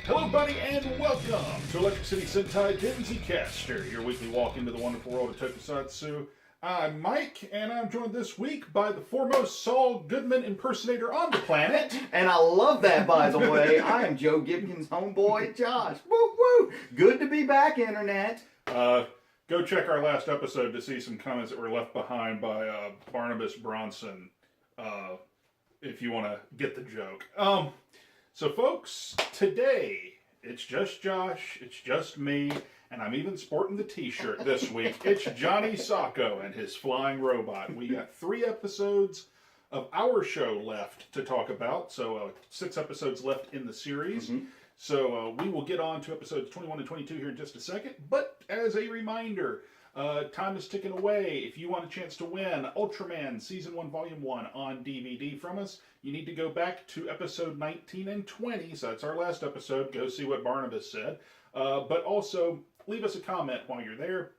Hello, buddy, and welcome to Electric City Sentai Denzicaster, your weekly walk into the wonderful world of Tokusatsu. I'm Mike, and I'm joined this week by the foremost Saul Goodman impersonator on the planet. And I love that, by the way. I am Joe Gibkins' homeboy, Josh. Woo woo! Good to be back, Internet. Go check our last episode to see some comments that were left behind by Barnabas Bronson, if you want to get the joke. So, folks, today, it's just Josh, it's just me, and I'm even sporting the t-shirt this week. It's Johnny Sokko and his flying robot. We got 3 episodes of our show left to talk about, so 6 episodes left in the series. Mm-hmm. So we will get on to episodes 21 and 22 here in just a second, but as a reminder, time is ticking away. If you want a chance to win Ultraman Season 1, Volume 1 on DVD from us, you need to go back to episode 19 and 20, so that's our last episode. Go see what Barnabas said. But also, leave us a comment while you're there.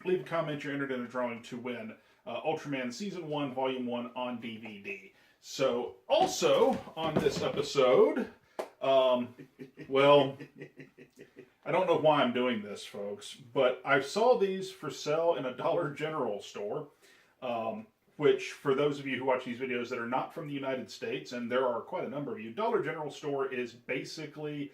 Leave a comment, you're entered in a drawing to win Ultraman Season 1, Volume 1 on DVD. So, also, on this episode, well, I don't know why I'm doing this, folks, but I saw these for sale in a Dollar General store, which, for those of you who watch these videos that are not from the United States, and there are quite a number of you, Dollar General store is basically,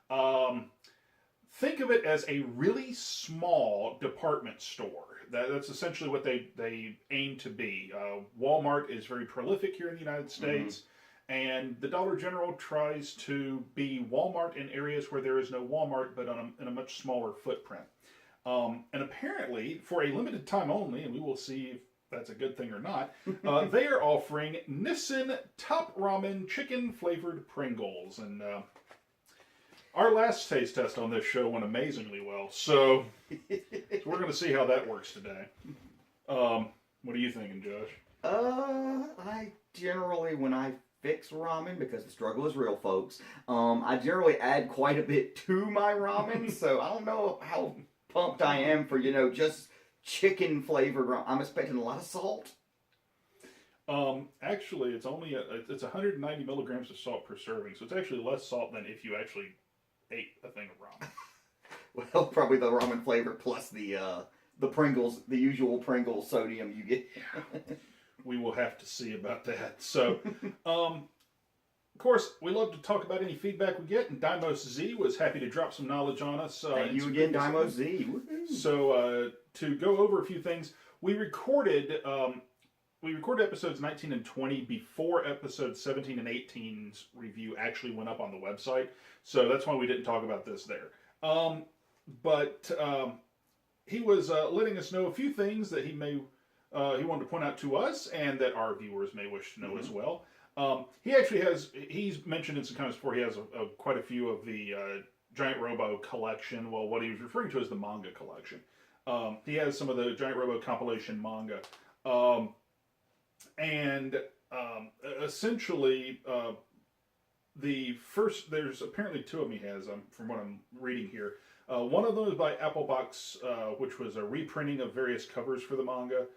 think of it as a really small department store. That's essentially what they aim to be. Walmart is very prolific here in the United States. Mm-hmm. And the Dollar General tries to be Walmart in areas where there is no Walmart, but in a much smaller footprint. And apparently, for a limited time only, and we will see if that's a good thing or not, they are offering Nissin Top Ramen Chicken Flavored Pringles. And our last taste test on this show went amazingly well. So we're going to see how that works today. What are you thinking, Josh? I generally, when I fix ramen, because the struggle is real, folks, I generally add quite a bit to my ramen, so I don't know how pumped I am for, just chicken flavored ramen. I'm expecting a lot of salt. Actually, it's only it's 190 milligrams of salt per serving, so it's actually less salt than if you actually ate a thing of ramen. Well, probably the ramen flavor plus the Pringles, the usual Pringles sodium you get. We will have to see about that. So, of course, we love to talk about any feedback we get, and Dimos Z was happy to drop some knowledge on us. Thank you again, Dimos Z. Woo-hoo. So, to go over a few things, we recorded episodes 19 and 20 before episodes 17 and 18's review actually went up on the website. So that's why we didn't talk about this there. But he was letting us know a few things that he wanted to point out to us, and that our viewers may wish to know as well. He's mentioned in some comments before, he has quite a few of the Giant Robo collection. Well, what he was referring to is the manga collection. He has some of the Giant Robo compilation manga. Essentially, there's apparently 2 of them he has, from what I'm reading here. One of them is by Applebox, which was a reprinting of various covers for the manga.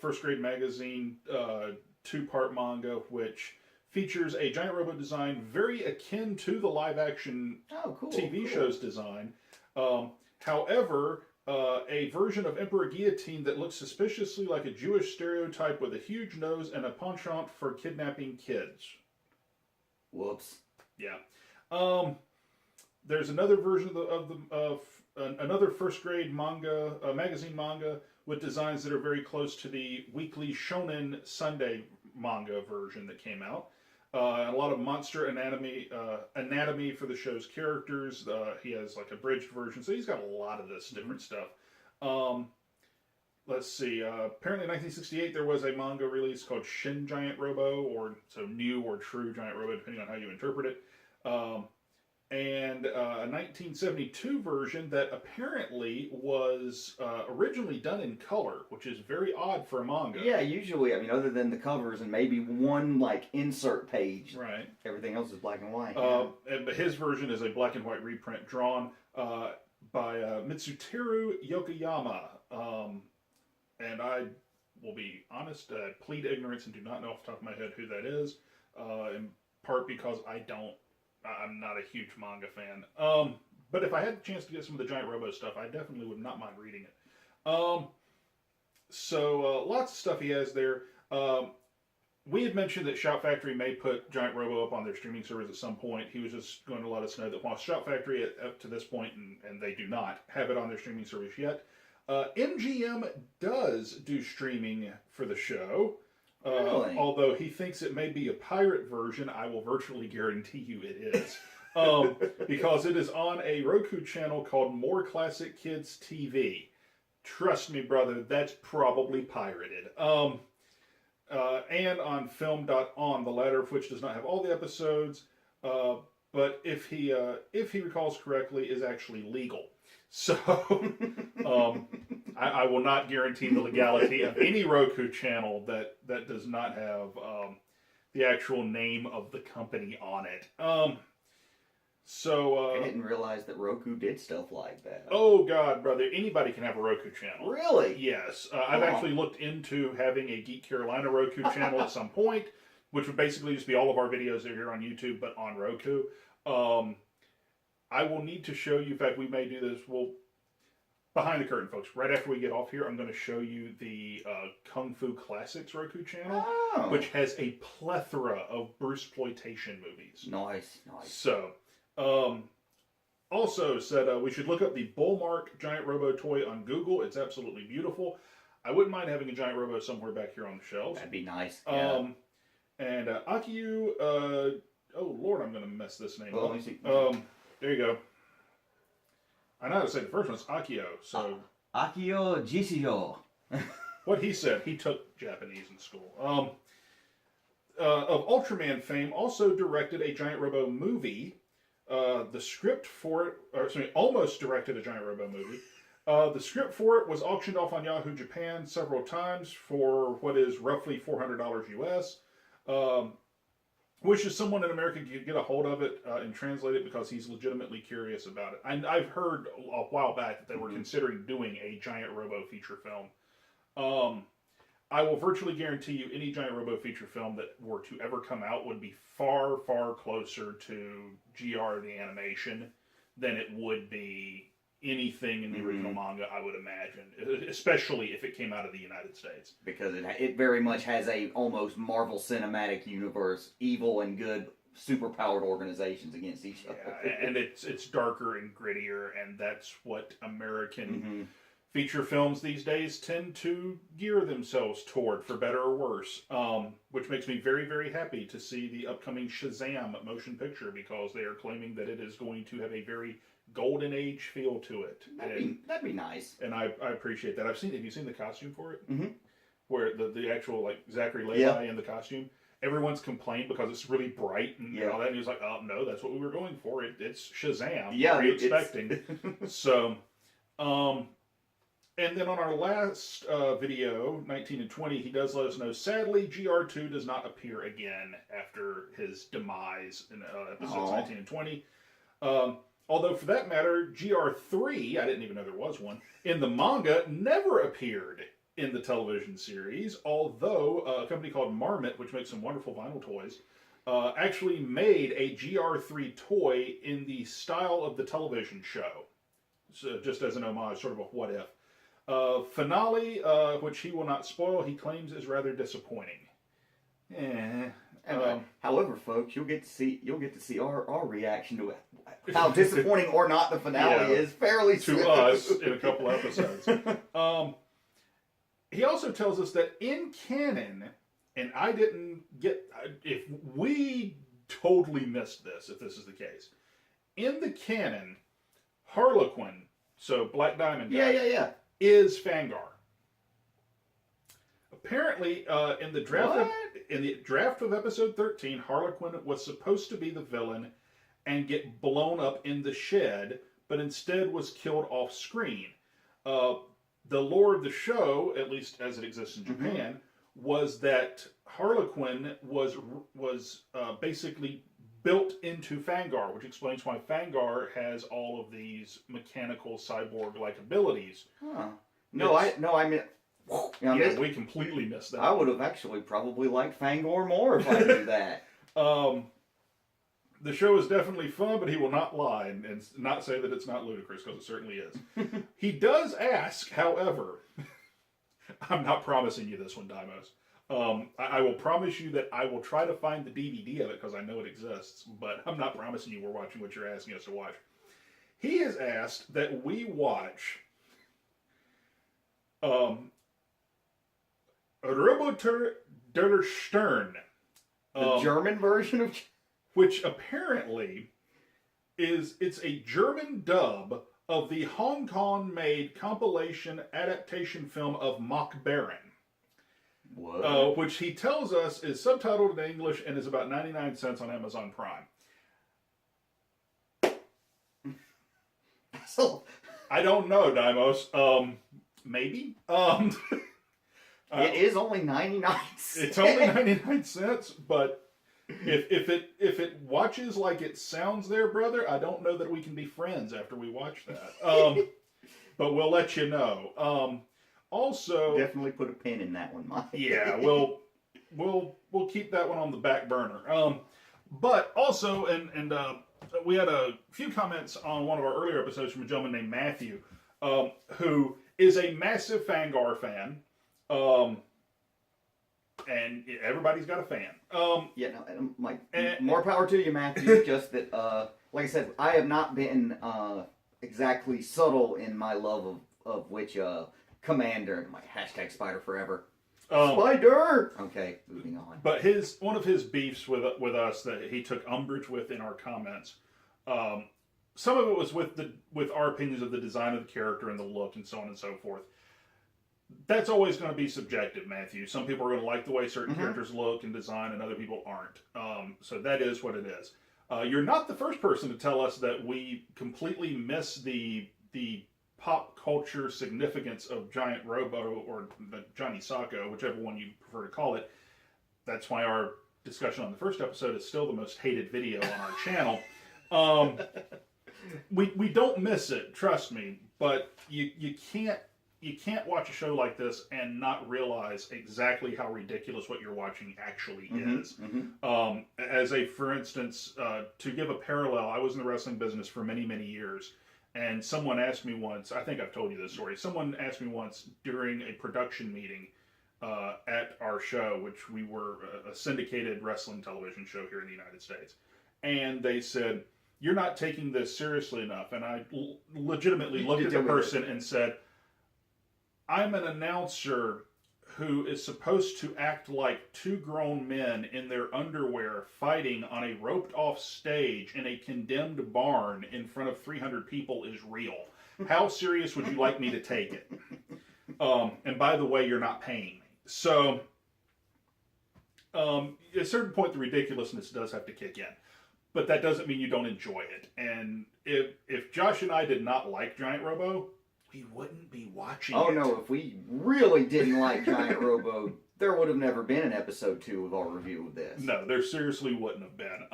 First Grade Magazine 2-part manga, which features a Giant Robot design very akin to the live-action TV show's design. However, a version of Emperor Guillotine that looks suspiciously like a Jewish stereotype with a huge nose and a penchant for kidnapping kids. Whoops. Yeah. There's another version of another First Grade manga, magazine manga, with designs that are very close to the weekly Shonen Sunday manga version that came out. A lot of monster anatomy for the show's characters. He has like a abridged version, so he's got a lot of this different stuff. Let's see. Apparently in 1968 there was a manga release called Shin Giant Robo, or so New or True Giant Robo, depending on how you interpret it. And a 1972 version that apparently was originally done in color, which is very odd for a manga. Yeah, usually, other than the covers and maybe one, insert page. Right. Everything else is black and white. But his version is a black and white reprint drawn by Mitsuteru Yokoyama. And I will be honest, plead ignorance and do not know off the top of my head who that is, in part because I don't I'm not a huge manga fan. But if I had the chance to get some of the Giant Robo stuff, I definitely would not mind reading it. So lots of stuff he has there. We had mentioned that Shout Factory may put Giant Robo up on their streaming service at some point. He was just going to let us know that while Shout Factory up to this point, and they do not have it on their streaming service yet, MGM does do streaming for the show. Really? Although he thinks it may be a pirate version, I will virtually guarantee you it is. Because it is on a Roku channel called More Classic Kids TV. Trust me, brother, that's probably pirated. And on film.on, the latter of which does not have all the episodes, but if he recalls correctly, is actually legal. So I will not guarantee the legality of any Roku channel that does not have the actual name of the company on it. I didn't realize that Roku did stuff like that. Oh God, brother! Anybody can have a Roku channel. Really? Yes. I've actually looked into having a Geek Carolina Roku channel at some point, which would basically just be all of our videos that are here on YouTube, but on Roku. I will need to show you. In fact, we may do this. Well, behind the curtain, folks. Right after we get off here, I'm going to show you the Kung Fu Classics Roku channel, which has a plethora of Bruceploitation movies. Nice. So. Also said we should look up the Bullmark Giant Robo toy on Google. It's absolutely beautiful. I wouldn't mind having a Giant Robo somewhere back here on the shelves. That'd be nice. Yeah. And Akiyu, oh Lord, I'm going to mess this name up. Let me see. There you go. I know how to say the first one's Akio. So Akio Jishiyo. What he said, he took Japanese in school. Of Ultraman fame, also directed a Giant Robo movie. The script for it, almost directed a Giant Robo movie. The script for it was auctioned off on Yahoo Japan several times for what is roughly $400 US. Wishes someone in America could get a hold of it and translate it because he's legitimately curious about it. I've heard a while back that they were considering doing a Giant Robo feature film. I will virtually guarantee you any Giant Robo feature film that were to ever come out would be far, far closer to GR the animation than it would be anything in the original manga, I would imagine. Especially if it came out of the United States. Because it very much has a almost Marvel Cinematic Universe, evil and good superpowered organizations against each other. Yeah, and it's darker and grittier, and that's what American... feature films these days tend to gear themselves toward, for better or worse, which makes me very, very happy to see the upcoming Shazam motion picture because they are claiming that it is going to have a very golden age feel to it. That'd be nice. And I appreciate that. Have you seen the costume for it? Mm-hmm. Where the actual like Zachary Levi in the costume? Everyone's complained because it's really bright and all that. And he was like, oh no, that's what we were going for. It's Shazam. Yeah, what are you expecting? So, and then on our last video, 19 and 20, he does let us know, sadly, GR2 does not appear again after his demise in episodes 19 and 20. Although, for that matter, GR3, I didn't even know there was one, in the manga, never appeared in the television series, although a company called Marmot, which makes some wonderful vinyl toys, actually made a GR3 toy in the style of the television show. So just as an homage, sort of a what if. Finale, which he will not spoil, he claims is rather disappointing. However, folks, you'll get to see our reaction to how disappointing or not the finale is fairly soon. To us in a couple episodes. He also tells us that in canon, and I didn't get, if we totally missed this, if this is the case, in the canon, Harlequin, so Black Diamond guy, is Fangar. Apparently, in the draft of episode 13, Harlequin was supposed to be the villain and get blown up in the shed, but instead was killed off screen. The lore of the show, at least as it exists in Japan, was that Harlequin was basically built into Fangar, which explains why Fangar has all of these mechanical cyborg-like abilities. Huh. I meant... we completely missed that. I would have actually probably liked Fangor more if I knew that. the show is definitely fun, but he will not lie and not say that it's not ludicrous, because it certainly is. He does ask, however, I'm not promising you this one, Dimos. I will promise you that I will try to find the DVD of it, because I know it exists, but I'm not promising you we're watching what you're asking us to watch. He has asked that we watch Roboter der Stern. The German version of... Which apparently it's a German dub of the Hong Kong-made compilation adaptation film of Mock Baron. What? Which he tells us is subtitled in English and is about 99 cents on Amazon Prime. So, I don't know, Dimos. Maybe? it is only 99 cents. It's only 99 cents, but if it watches like it sounds there, brother, I don't know that we can be friends after we watch that. But we'll let you know. Also, definitely put a pin in that one, Mike. Yeah, we'll keep that one on the back burner. But also, and we had a few comments on one of our earlier episodes from a gentleman named Matthew, who is a massive Fangar fan. And everybody's got a fan. Yeah, no, Mike, more power to you, Matthew. Just that, like I said, I have not been exactly subtle in my love of which commander. My hashtag Spider forever. Spider. Okay, moving on. But one of his beefs with us that he took umbrage with in our comments. Some of it was with our opinions of the design of the character and the look and so on and so forth. That's always going to be subjective, Matthew. Some people are going to like the way certain characters look and design, and other people aren't. So that is what it is. You're not the first person to tell us that we completely miss the pop culture significance of Giant Robo or Johnny Sokko, whichever one you prefer to call it. That's why our discussion on the first episode is still the most hated video on our channel. We don't miss it, trust me, but you can't watch a show like this and not realize exactly how ridiculous what you're watching actually is. For instance, to give a parallel, I was in the wrestling business for many, many years, and someone asked me once, I think I've told you this story, someone asked me once during a production meeting at our show, which we were a syndicated wrestling television show here in the United States, and they said, "You're not taking this seriously enough," and I legitimately looked at the person and said, "I'm an announcer who is supposed to act like two grown men in their underwear fighting on a roped-off stage in a condemned barn in front of 300 people is real. How serious would you like me to take it? And by the way, you're not paying me." So, at a certain point, the ridiculousness does have to kick in. But that doesn't mean you don't enjoy it. And if Josh and I did not like Giant Robo, we wouldn't be watching it. Oh no, if we really didn't like Giant Robo, there would have never been an episode 2 of our review of this. No, there seriously wouldn't have been.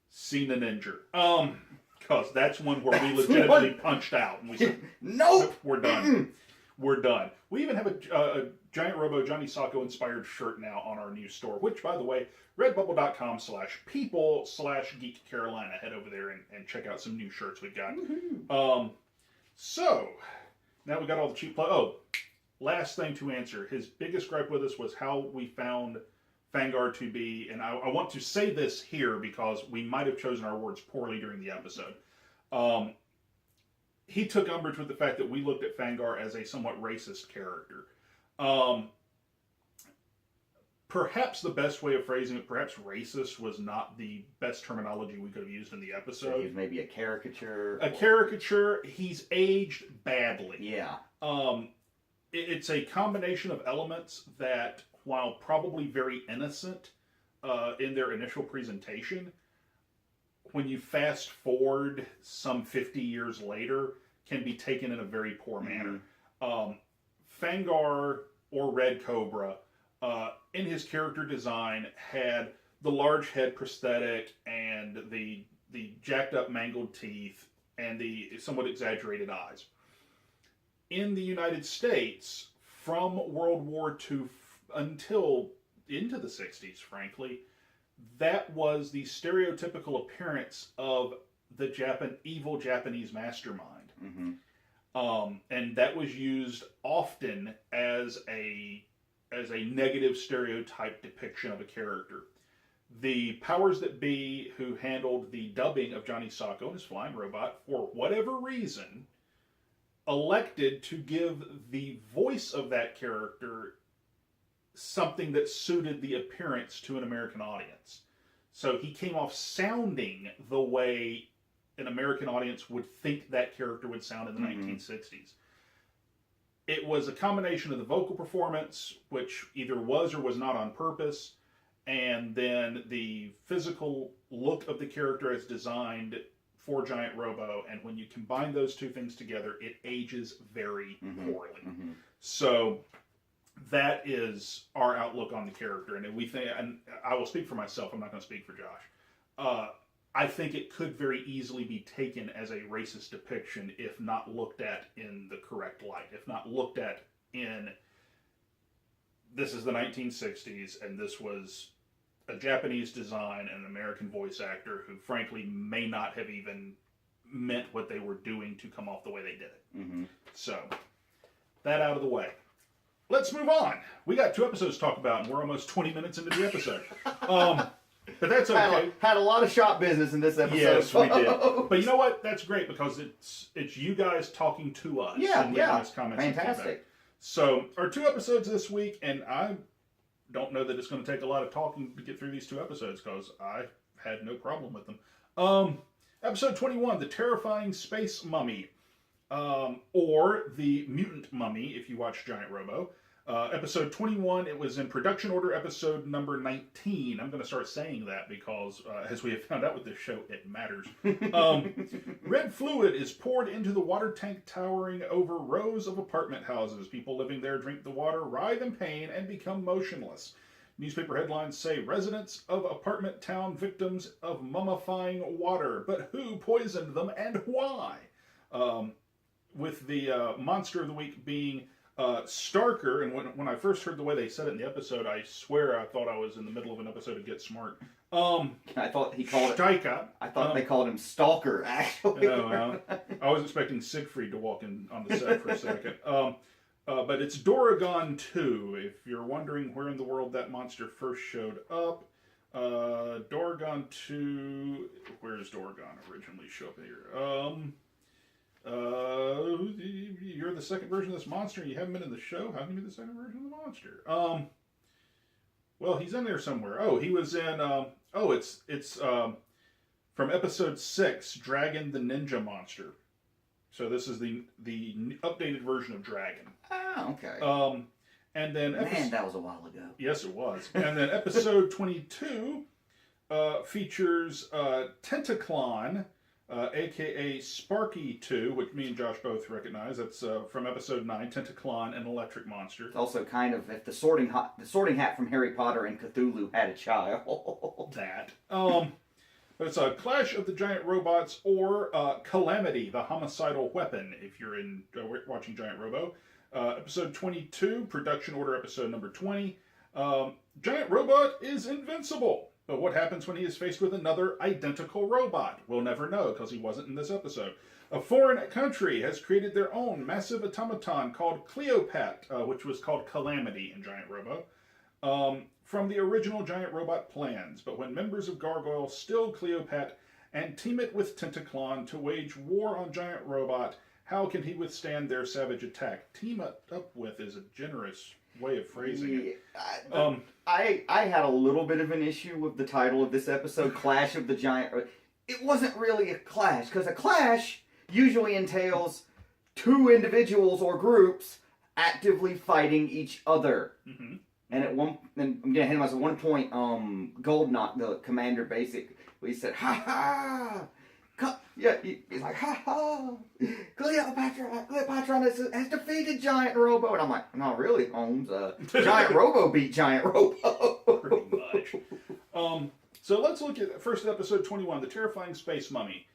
Seen an injure. Because that's one where we legitimately punched out. And we said, nope, we're done. We're done. We even have a Giant Robo Johnny Sokko inspired shirt now on our new store, which, by the way, redbubble.com/people/Geek Carolina. Head over there and check out some new shirts we've got. So, now we got all the cheap last thing to answer. His biggest gripe with us was how we found Fangar to be, and I want to say this here because we might have chosen our words poorly during the episode. He took umbrage with the fact that we looked at Fangar as a somewhat racist character. Perhaps the best way of phrasing it, perhaps racist was not the best terminology we could have used in the episode. So he's maybe a caricature. A caricature. He's aged badly. Yeah. It's a combination of elements that, while probably very innocent in their initial presentation, when you fast forward some 50 years later, can be taken in a very poor manner. Fangar, or Red Cobra, in his character design, had the large head prosthetic and the jacked up mangled teeth and the somewhat exaggerated eyes. In the United States, from World War II until into the 60s, frankly, that was the stereotypical appearance of the evil Japanese mastermind. Mm-hmm. And that was used often as a negative stereotype depiction of a character. The powers that be who handled the dubbing of Johnny Sokko and his flying robot, for whatever reason, elected to give the voice of that character something that suited the appearance to an American audience. So he came off sounding the way an American audience would think that character would sound in the 1960s. It was a combination of the vocal performance, which either was or was not on purpose, and then the physical look of the character as designed for Giant Robo. And when you combine those two things together, it ages very poorly. Mm-hmm. So that is our outlook on the character. And we think, and I will speak for myself, I'm not going to speak for Josh. I think it could very easily be taken as a racist depiction if not looked at in the correct light. If not looked at in, this is the 1960s, and this was a Japanese design and an American voice actor who frankly may not have even meant what they were doing to come off the way they did it. Mm-hmm. So, that out of the way. Let's move on. We got 2 episodes to talk about, and we're almost 20 minutes into the episode. But that's okay. Had a lot of shop business in this episode. Yes, we did. But you know what? That's great because it's you guys talking to us. Yeah, and giving us comments. Fantastic. So, our 2 episodes this week, and I don't know that it's going to take a lot of talking to get through these 2 episodes because I had no problem with them. Episode 21, The Terrifying Space Mummy, or The Mutant Mummy if you watch Giant Robo. Episode 21, it was in production order episode number 19. I'm going to start saying that because, as we have found out with this show, it matters. Red fluid is poured into the water tank towering over rows of apartment houses. People living there drink the water, writhe in pain, and become motionless. Newspaper headlines say, residents of apartment town victims of mummifying water. But who poisoned them and why? With the monster of the week being Starker, and when I first heard the way they said it in the episode, I swear I thought I was in the middle of an episode of Get Smart. I thought he called Steika. I thought they called him Stalker, actually. I was expecting Siegfried to walk in on the set for a second. But it's Doragon 2, if you're wondering where in the world that monster first showed up. Doragon 2, where does Doragon originally show up here? You're the second version of this monster and you haven't been in the show? How can you be the second version of the monster? Well, he's in there somewhere. Oh, he was in, it's from episode 6, Dragon the Ninja Monster. So this is the updated version of Dragon. Oh, okay. And then... Man, that was a while ago. Yes, it was. And then episode 22 features Tentaclon, a.k.a. Sparky 2, which me and Josh both recognize. That's from episode 9, Tentaclon, an electric monster. It's also kind of if the sorting hat from Harry Potter and Cthulhu had a child. That. But it's a Clash of the Giant Robots or Calamity, the homicidal weapon, if you're watching Giant Robo. Episode 22, production order episode number 20. Giant Robot is invincible. But what happens when he is faced with another identical robot? We'll never know because he wasn't in this episode. A foreign country has created their own massive automaton called Cleopat, which was called Calamity in Giant Robo, from the original Giant Robot plans. But when members of Gargoyle steal Cleopat and team it with Tentaclon to wage war on Giant Robot, how can he withstand their savage attack? Team up with is a generous way of phrasing it. I had a little bit of an issue with the title of this episode, Clash of the Giant. It wasn't really a clash, because a clash usually entails 2 individuals or groups actively fighting each other. Mm-hmm. And I'm getting ahead of myself. At one point, Goldknot, the commander, basically said, "Ha ha." Yeah, he's like, ha ha, Cleopatra has defeated Giant Robo. And I'm like, no, really, Holmes. Giant Robo beat Giant Robo. Pretty much. So let's look at first episode 21, The Terrifying Space Mummy.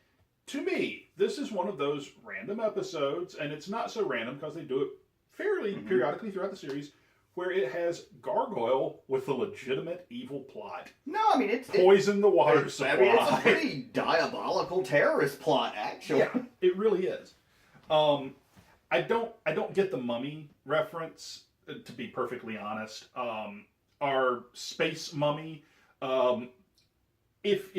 To me, this is one of those random episodes, and it's not so random because they do it fairly periodically throughout the series, where it has Gargoyle with a legitimate evil plot. No, I mean Poison the water supply. I mean, it's a pretty diabolical terrorist plot, actually. Yeah, it really is. I don't get the Mummy reference, to be perfectly honest. Our space mummy. If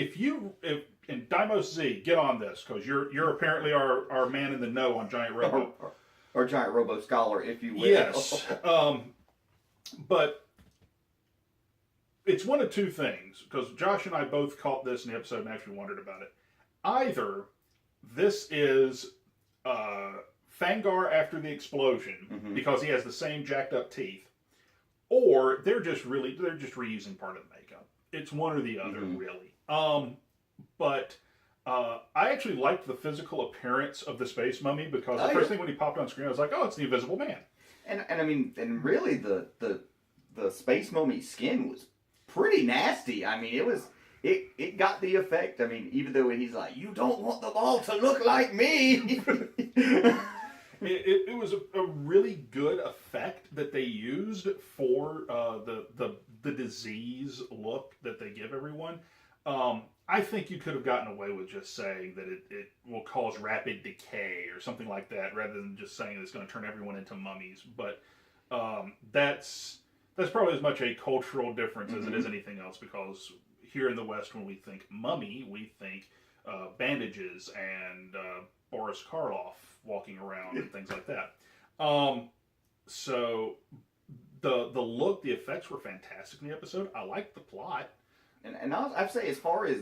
and Dimos Z, get on this, because you're apparently our man in the know on Giant Robo. Or Giant Robo Scholar, if you will. Yes. But it's one of two things, because Josh and I both caught this in the episode and actually wondered about it. Either this is Fangar after the explosion, because he has the same jacked up teeth, or they're just reusing part of the makeup. It's one or the other, really. But I actually liked the physical appearance of the space mummy, because the first thing when he popped on screen, I was like, oh, it's the Invisible Man. And I mean, and really the space mummy skin was pretty nasty. I mean, it got the effect. I mean, even though he's like, you don't want them all to look like me. It was a really good effect that they used for the disease look that they give everyone. I think you could have gotten away with just saying that it will cause rapid decay or something like that, rather than just saying it's going to turn everyone into mummies. But that's probably as much a cultural difference as it is anything else, because here in the West, when we think mummy, we think bandages and Boris Karloff walking around and things like that. So the look, the effects were fantastic in the episode. I liked the plot. And I'd say, as far as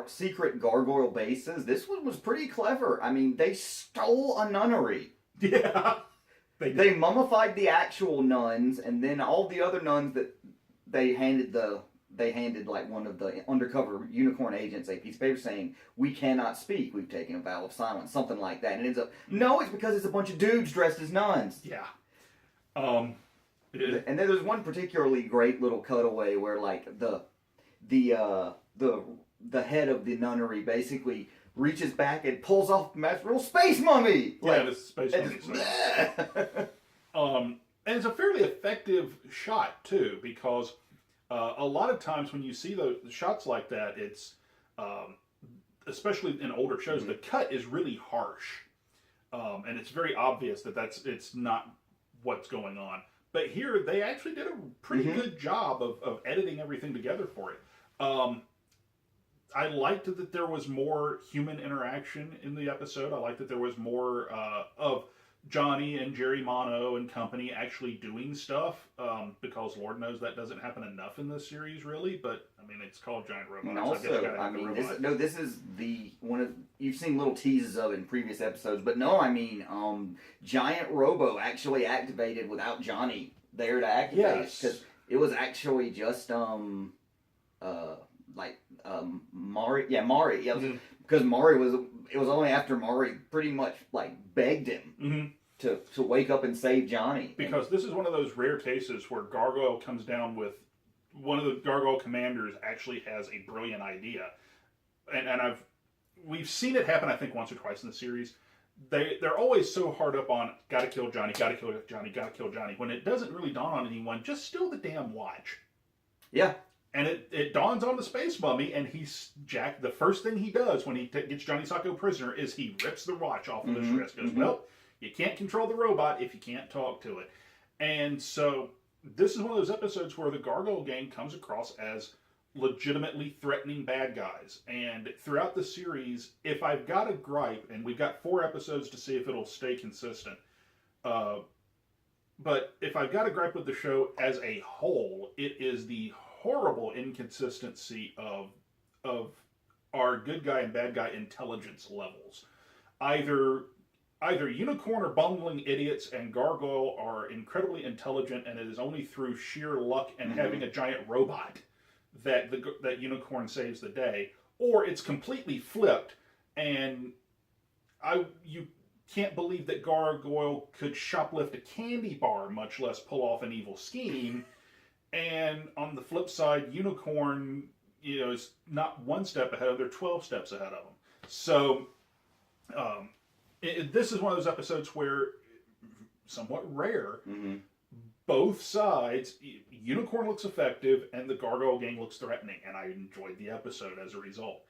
secret gargoyle bases, this one was pretty clever. I mean, they stole a nunnery. Yeah. They mummified the actual nuns, and then all the other nuns that they handed like one of the undercover unicorn agents a piece of paper saying, we cannot speak, we've taken a vow of silence, something like that. And it ends up, no, it's because it's a bunch of dudes dressed as nuns. Yeah. And then there's one particularly great little cutaway where, like, the head of the nunnery basically reaches back and pulls off the real space mummy. Yeah, it's space mummy. And it's a fairly effective shot too, because a lot of times when you see the shots like that, it's especially in older shows, the cut is really harsh, and it's very obvious that it's not what's going on. But here, they actually did a pretty good job of editing everything together for it. I liked that there was more human interaction in the episode. I liked that there was more of Johnny and Jerry Mono and company actually doing stuff, because Lord knows that doesn't happen enough in this series, really. But I mean, it's called Giant Robot. And also, I mean, this is the one of, you've seen little teases of it in previous episodes, but no, I mean, Giant Robo actually activated without Johnny there to activate, because it was actually just Mari. Yeah, Mari. Yeah, because Mari was. It was only after Mari pretty much like begged him to wake up and save Johnny. Because this is one of those rare cases where Gargoyle comes down with one of the Gargoyle commanders actually has a brilliant idea, and we've seen it happen I think once or twice in the series. They're always so hard up on gotta kill Johnny, gotta kill Johnny, gotta kill Johnny, when it doesn't really dawn on anyone. Just steal the damn watch. Yeah. And it dawns on the space mummy, and the first thing he does when he gets Johnny Sokko prisoner is he rips the watch off of his wrist. Goes, well, you can't control the robot if you can't talk to it. And so this is one of those episodes where the Gargoyle gang comes across as legitimately threatening bad guys. And throughout the series, if I've got a gripe, and we've got 4 episodes to see if it'll stay consistent, but if I've got a gripe with the show as a whole, it is the horrible inconsistency of our good guy and bad guy intelligence levels. Either Unicorn are bungling idiots and Gargoyle are incredibly intelligent, and it is only through sheer luck and having a giant robot that Unicorn saves the day, or it's completely flipped, and you can't believe that Gargoyle could shoplift a candy bar, much less pull off an evil scheme. And on the flip side, Unicorn, is not 1 step ahead, they're 12 steps ahead of them. So, this is one of those episodes where, somewhat rare, both sides, Unicorn looks effective, and the Gargoyle gang looks threatening, and I enjoyed the episode as a result.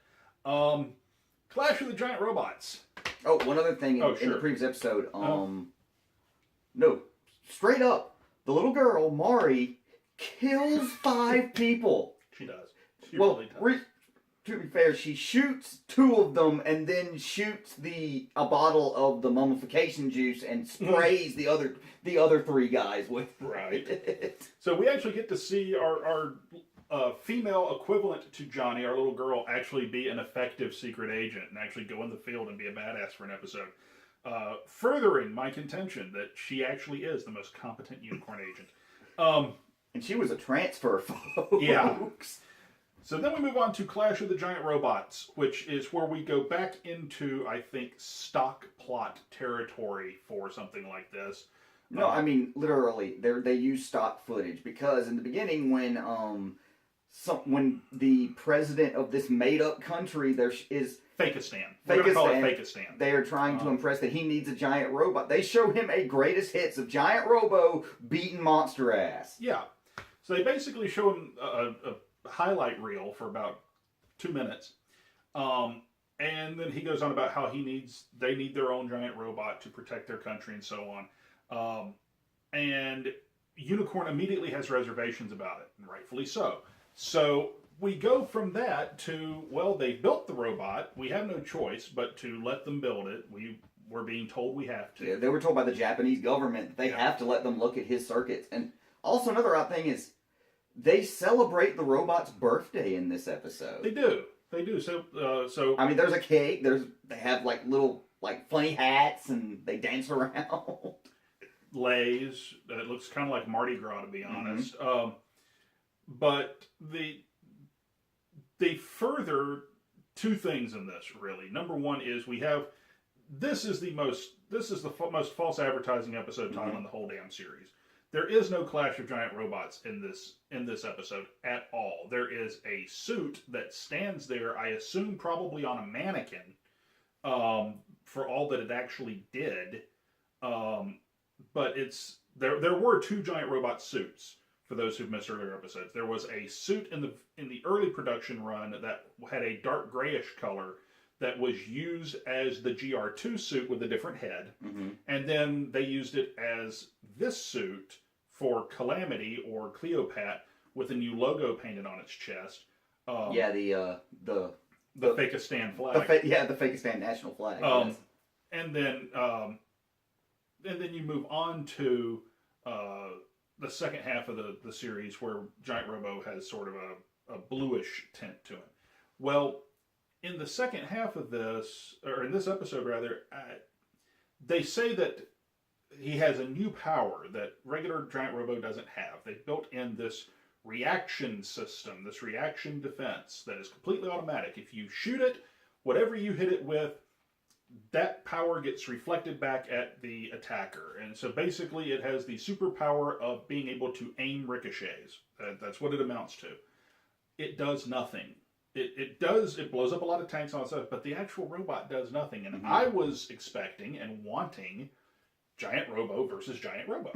Clash of the Giant Robots. Oh, one other thing in the previous episode. No, straight up, the little girl Mari kills 5 people. She does. She really does. To be fair, she shoots 2 of them and then shoots a bottle of the mummification juice and sprays the other 3 guys with it. So we actually get to see our female equivalent to Johnny, our little girl, actually be an effective secret agent and actually go in the field and be a badass for an episode. Furthering my contention that she actually is the most competent unicorn agent. And she was a transfer, folks. Yeah. So then we move on to Clash of the Giant Robots, which is where we go back into, I think, stock plot territory for something like this. No, I mean, literally, they use stock footage, because in the beginning when the president of this made-up country there is... Fakistan. We're going to call it Fakistan. They are trying to impress that he needs a giant robot. They show him a greatest hits of Giant Robo beating monster ass. Yeah. So they basically show him a highlight reel for about 2 minutes. And then he goes on about how they need their own giant robot to protect their country and so on. And Unicorn immediately has reservations about it, and rightfully so. So we go from that to, well, they built the robot. We have no choice but to let them build it. We're being told we have to. Yeah, they were told by the Japanese government that they have to let them look at his circuits. And also another odd thing is they celebrate the robot's birthday in this episode. They do. So I mean, there's a cake. They have like little funny hats and they dance around. Lays. It looks kind of like Mardi Gras, to be honest. But they further 2 things in this, really. Number one is this is the most false advertising episode title in the whole damn series. There is no Clash of Giant Robots in this episode at all. There is a suit that stands there, I assume probably on a mannequin, for all that it actually did. But there were 2 giant robot suits. For those who've missed earlier episodes, there was a suit in the early production run that had a dark grayish color that was used as the GR2 suit with a different head, and then they used it as this suit for Calamity or Cleopat with a new logo painted on its chest. The Fakistan flag. The Fakistan national flag. Yes. And then you move on to the second half of the series where Giant Robo has sort of a bluish tint to it. Well, in the second half of this, or in this episode rather, they say that he has a new power that regular Giant Robo doesn't have. They built in this reaction system, this reaction defense that is completely automatic. If you shoot it, whatever you hit it with, that power gets reflected back at the attacker. And so basically it has the superpower of being able to aim ricochets. That's what it amounts to. It does nothing. It blows up a lot of tanks and all that stuff, but the actual robot does nothing. And I was expecting and wanting Giant Robo versus Giant Robo.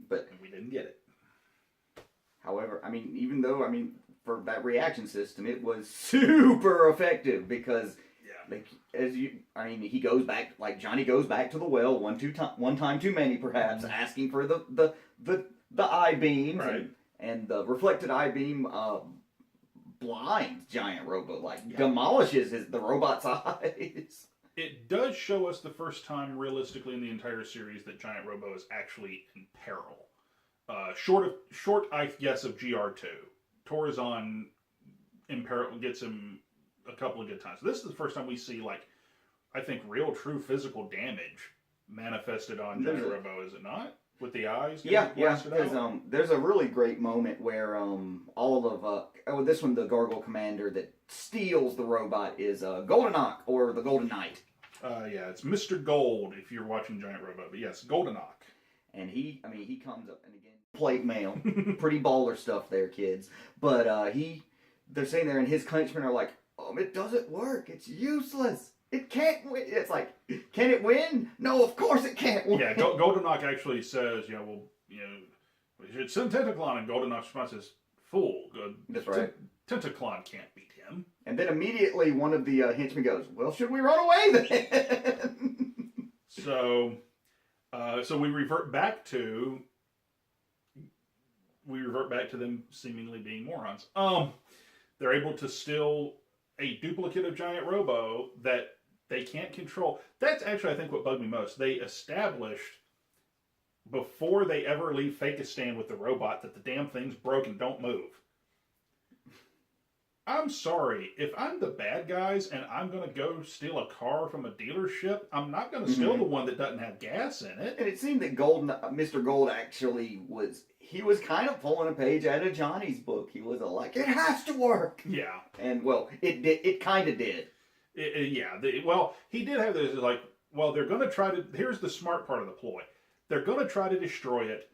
But we didn't get it. However, for that reaction system, it was super effective because he goes back, like Johnny goes back to the well one time too many, perhaps, asking for the eye beams, right. and the reflected eye beam blinds Giant Robo, demolishes the robot's eyes. It does show us the first time, realistically, in the entire series that Giant Robo is actually in peril. Short, I guess, of GR2. Torazon in peril gets him a couple of good times. This is the first time we see, I think, real, true physical damage manifested on Giant Robo, is it not? With the eyes? Because there's a really great moment where this one, the Gargoyle commander that steals the robot is Goldenok, or the Golden Knight. It's Mr. Gold if you're watching Giant Robo, but yes, Goldenok. And he comes up, and again, plate mail, pretty baller stuff there, kids. But they're sitting there, and his henchmen are like, it doesn't work. It's useless. It can't win. It's like, can it win? No, of course it can't win. Yeah, Goldenok actually says, We should send Tentaclon, and Golden responds, "Fool, good. That's right. Tentaclon can't beat him." And then immediately one of the henchmen goes, "Well, should we run away then?" So we revert back to them seemingly being morons. They're able to steal a duplicate of Giant Robo that they can't control. That's actually, I think, what bugged me most. They established before they ever leave Fakistan with the robot that the damn thing's broken, don't move. I'm sorry, if I'm the bad guys and I'm going to go steal a car from a dealership, I'm not going to steal the one that doesn't have gas in it. And it seemed that Mr. Gold actually was kind of pulling a page out of Johnny's book. He was like, it has to work. Yeah. And, well, it kind of did. Well, he did have this, like, well, they're going to try to, here's the smart part of the ploy. They're going to try to destroy it,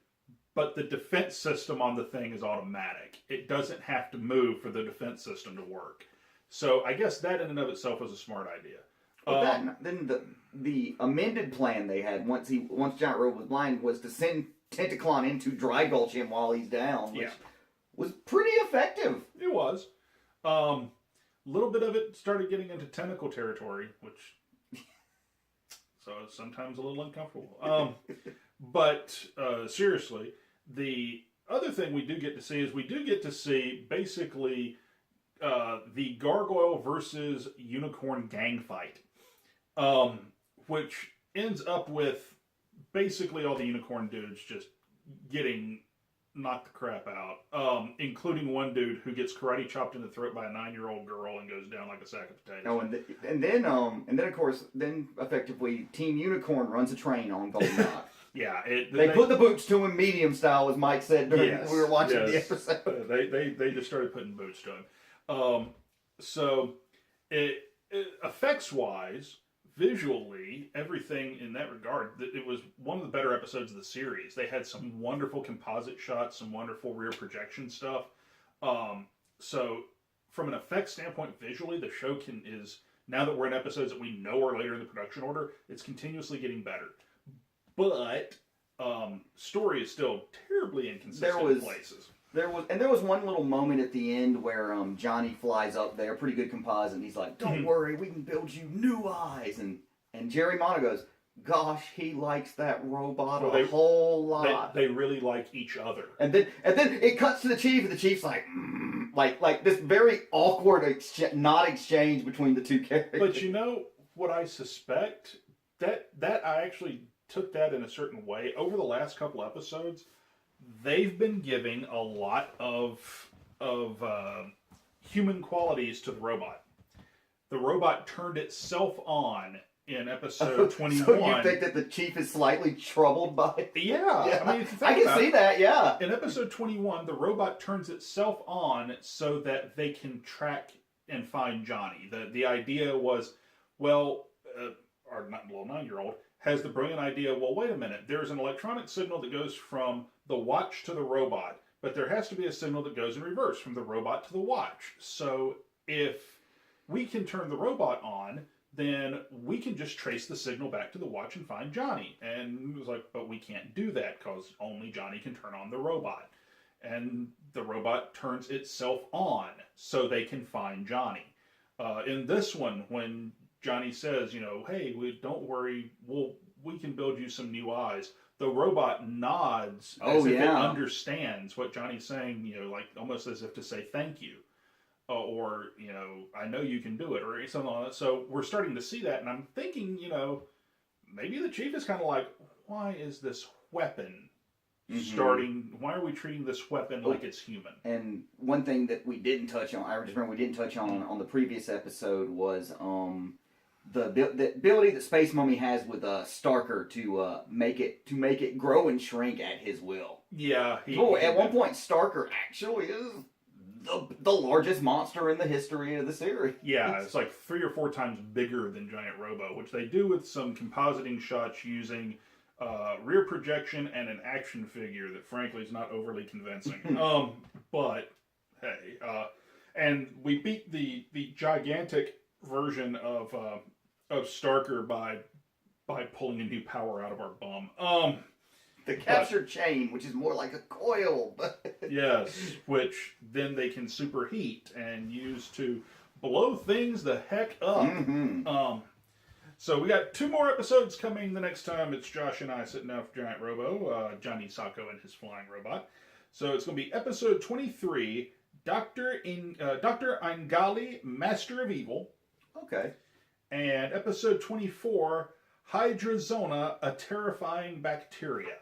but the defense system on the thing is automatic. It doesn't have to move for the defense system to work. So I guess that in and of itself was a smart idea. But then the amended plan they had once Giant Robo was blind was to send Tentaclon in to dry gulch him while he's down, which was pretty effective. It was. A little bit of it started getting into tentacle territory, which so it's sometimes a little uncomfortable. But seriously, the other thing we do get to see is basically the Gargoyle versus Unicorn gang fight, which ends up with basically all the Unicorn dudes just getting knocked the crap out, including one dude who gets karate chopped in the throat by a 9-year-old girl and goes down like a sack of potatoes. Oh, and then of course, effectively Team Unicorn runs a train on Golden Rock. Yeah, they put the boots to him medium style, as Mike said during we were watching the episode. They just started putting boots to him. So effects wise, visually, everything in that regard, it was one of the better episodes of the series. They had some wonderful composite shots, some wonderful rear projection stuff. So from an effects standpoint, visually, the show is, now that we're in episodes that we know are later in the production order, it's continuously getting better. But story is still terribly inconsistent in places. There was one little moment at the end where Johnny flies up there, pretty good composite, and he's like, "Don't worry, we can build you new eyes." And Jerry Mono goes, "Gosh, he likes that robot a whole lot." They really like each other. And then it cuts to the chief, and the chief's like, like this very awkward not exchange between the two characters. But you know what I suspect? That I actually took that in a certain way. Over the last couple episodes, they've been giving a lot of human qualities to the robot. The robot turned itself on in episode 21. So you think that the chief is slightly troubled by it? Yeah. I mean, if you think I can see that, yeah. In episode 21, the robot turns itself on so that they can track and find Johnny. The idea was, our little 9-year-old has the brilliant idea, well, wait a minute, there's an electronic signal that goes from the watch to the robot, but there has to be a signal that goes in reverse from the robot to the watch. So if we can turn the robot on, then we can just trace the signal back to the watch and find Johnny. And it was like, but we can't do that because only Johnny can turn on the robot. And the robot turns itself on so they can find Johnny. In this one, when Johnny says, hey, don't worry, we can build you some new eyes, the robot nods as if it understands what Johnny's saying, like almost as if to say thank you. Or, I know you can do it, or something like that. So we're starting to see that, and I'm thinking, maybe the chief is kind of like, why is this weapon why are we treating this weapon like it's human? And one thing that we didn't touch on, I just remember we didn't touch on the previous episode, was the ability that Space Mummy has with Starker to make it grow and shrink at his will. Yeah. At one point, Starker actually is the largest monster in the history of the series. Yeah, it's like 3 or 4 times bigger than Giant Robo, which they do with some compositing shots using rear projection and an action figure that frankly is not overly convincing. But hey, and we beat the gigantic version of Starker by pulling a new power out of our bum. The capture chain, which is more like a coil. Yes, which then they can superheat and use to blow things the heck up. Mm-hmm. So we got 2 more episodes coming the next time. It's Josh and I sitting down for Giant Robo, Johnny Sokko and his flying robot. So it's going to be episode 23, Dr. Angali, Master of Evil. Okay. And episode 24, Hydrazona, a terrifying bacteria.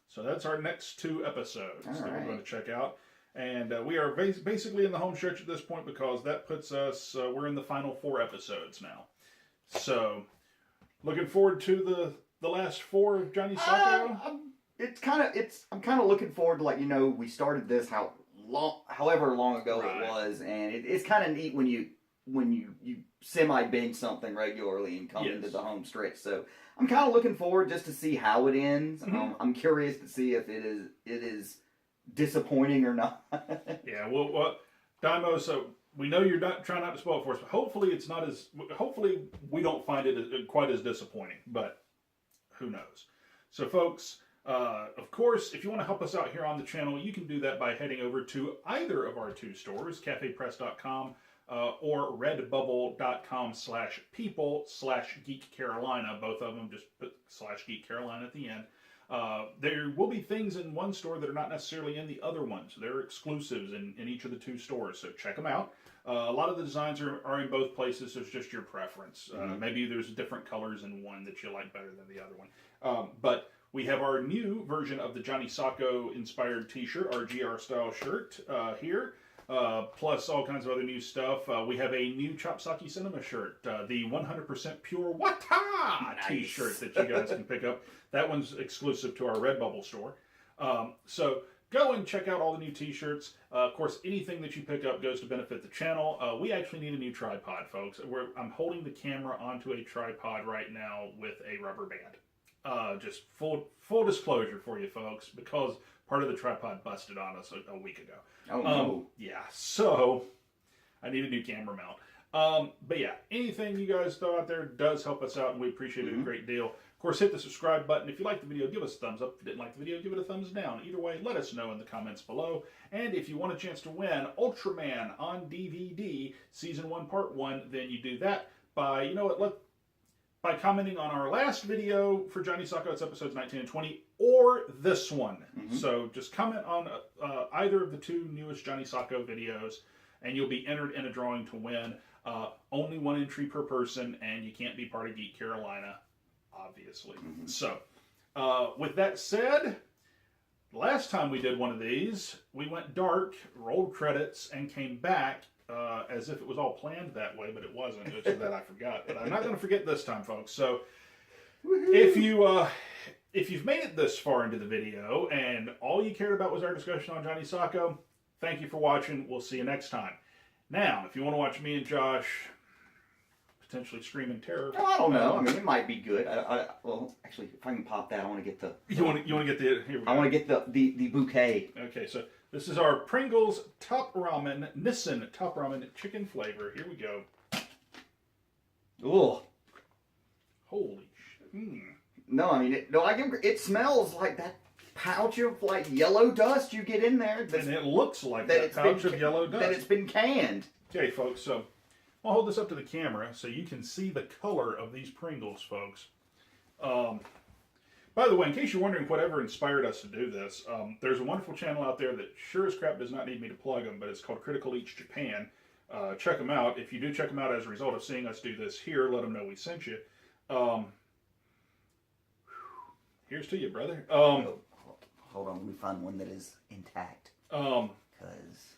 So that's our next 2 episodes that we're going to check out. And we are basically in the home stretch at this point because that puts us, we're in the final 4 episodes now. So, looking forward to the last 4 of Johnny Sokko? I'm kind of looking forward to, like, we started this however long ago it was, and it's kind of neat when you semi-binge something regularly and come into the home stretch. So I'm kind of looking forward just to see how it ends. Mm-hmm. I'm curious to see if it is disappointing or not. Yeah, well, Daimo, so we know you're not trying not to spoil it for us, but hopefully hopefully we don't find it quite as disappointing, but who knows. So folks, of course, if you want to help us out here on the channel, you can do that by heading over to either of our 2 stores, cafepress.com or redbubble.com/people/geekcarolina. Both of them just put /geekcarolina at the end. There will be things in one store that are not necessarily in the other one, so they're exclusives in each of the 2 stores, so check them out. A lot of the designs are in both places, so it's just your preference. Maybe there's different colors in one that you like better than the other one. But we have our new version of the Johnny Sokko inspired t-shirt, our GR style shirt here. Plus all kinds of other new stuff. We have a new Chopsaki Cinema shirt, the 100% pure Wata t-shirt that you guys can pick up. That one's exclusive to our Redbubble store. So go and check out all the new t-shirts. Of course, anything that you pick up goes to benefit the channel. We actually need a new tripod, folks. I'm holding the camera onto a tripod right now with a rubber band. Just full disclosure for you folks, because part of the tripod busted on us a week ago. Oh, no. Yeah, so I need a new camera mount. But yeah, anything you guys throw out there does help us out, and we appreciate it a great deal. Of course, hit the subscribe button. If you liked the video, give us a thumbs up. If you didn't like the video, give it a thumbs down. Either way, let us know in the comments below. And if you want a chance to win Ultraman on DVD, Season 1, Part 1, then you do that by, by commenting on our last video for Johnny Sokko, it's episodes 19 and 20, or this one. So just comment on either of the 2 newest Johnny Sokko videos, and you'll be entered in a drawing to win. Only 1 entry per person, and you can't be part of Geek Carolina, obviously. So, with that said, last time we did one of these, we went dark, rolled credits, and came back as if it was all planned that way, but it wasn't. It's that I forgot. But I'm not going to forget this time, folks. So, if you've made it this far into the video and all you cared about was our discussion on Johnny Sokko, thank you for watching. We'll see you next time. Now, if you want to watch me and Josh potentially scream in terror, well, I don't know. I mean, it might be good. Well, actually, if I can pop that, I want to get the. You want to get the. Here we go. I want to get the bouquet. Okay, so this is our Pringles Top Ramen Nissin Top Ramen Chicken flavor. Here we go. Ooh. Holy shit. No, I mean, it smells like that pouch of, like, yellow dust you get in there. And it looks like that pouch of yellow dust. That it's been canned. Okay, folks, so I'll hold this up to the camera so you can see the color of these Pringles, folks. By the way, in case you're wondering whatever inspired us to do this, there's a wonderful channel out there that sure as crap does not need me to plug them, but it's called Critical Eats Japan. Check them out. If you do check them out as a result of seeing us do this here, let them know we sent you. Here's to you, brother. Hold on, let me find one that is intact. Because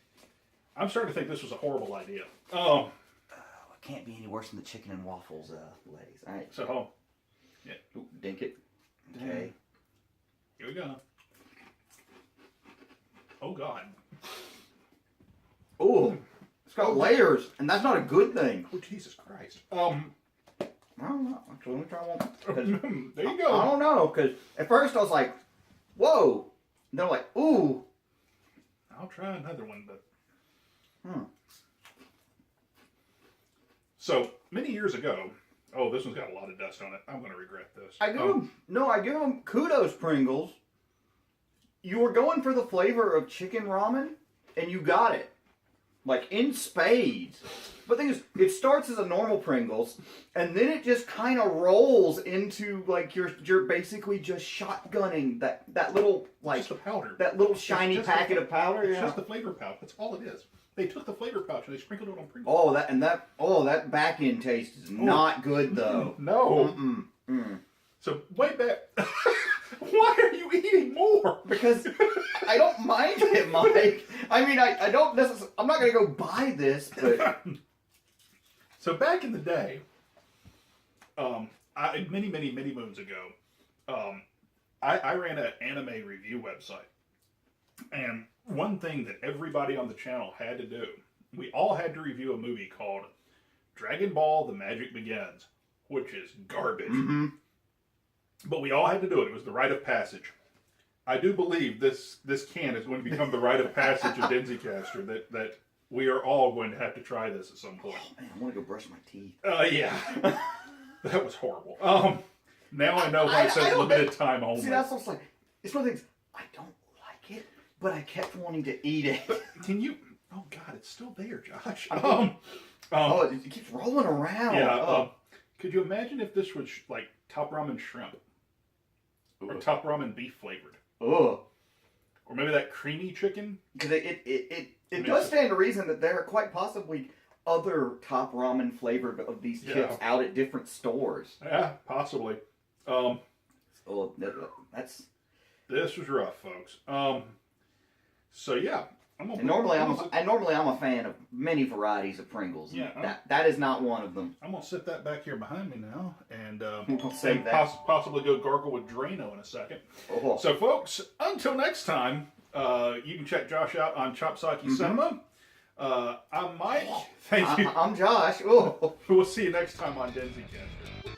I'm starting to think this was a horrible idea. It can't be any worse than the chicken and waffles, ladies. All right. So, yeah. Ooh, dink it. Okay. Here we go. Oh, God. Oh, it's got layers, and that's not a good thing. Oh, Jesus Christ. I don't know. Actually, let me try one. There you go. I don't know, because at first I was like, whoa. And then I'm like, ooh. I'll try another one, but... Hmm. So, many years ago, Oh, this one's got a lot of dust on it. I'm going to regret this. I give them kudos, Pringles. You were going for the flavor of chicken ramen, and you got it. Like, in spades. But the thing is, it starts as a normal Pringles, and then it just kind of rolls into, like, you're basically just shotgunning that little, like... Just the powder. That little shiny packet of powder, It's just the flavor pouch. That's all it is. They took the flavor pouch and they sprinkled it on Pringles. That back end taste is not good, though. No. So, way back... Why are you eating more? Because I don't mind it, Mike. I mean, I don't necessarily... I'm not going to go buy this, but... So back in the day, many moons ago, I ran an anime review website. And one thing that everybody on the channel had to do, we all had to review a movie called Dragon Ball: The Magic Begins, which is garbage. Mm-hmm. But we all had to do it. It was the rite of passage. I do believe this can is going to become the rite of passage of Denzicaster, that we are all going to have to try this at some point. Oh, man, I want to go brush my teeth. Yeah. That was horrible. Now I know why it says limited time only. See, that's what's like, it's one of the things, I don't like it, but I kept wanting to eat it. But can you, oh God, it's still there, Josh. It keeps rolling around. Yeah. Could you imagine if this was like top ramen shrimp? Or top ramen beef flavored? Ugh. Or maybe that creamy chicken? Because it does stand to reason that there are quite possibly other top ramen flavored of these chips out at different stores. Yeah, possibly. That's... This was rough, folks. So yeah. Normally I'm a fan of many varieties of Pringles. Yeah. That is not one of them. I'm going to sit that back here behind me now and we'll save that. Possibly go gargle with Drano in a second. Oh. So folks, until next time, you can check Josh out on Chopsaki Cinema. I'm Mike. Thank you. I'm Josh. Oh. We'll see you next time on Denzicaster.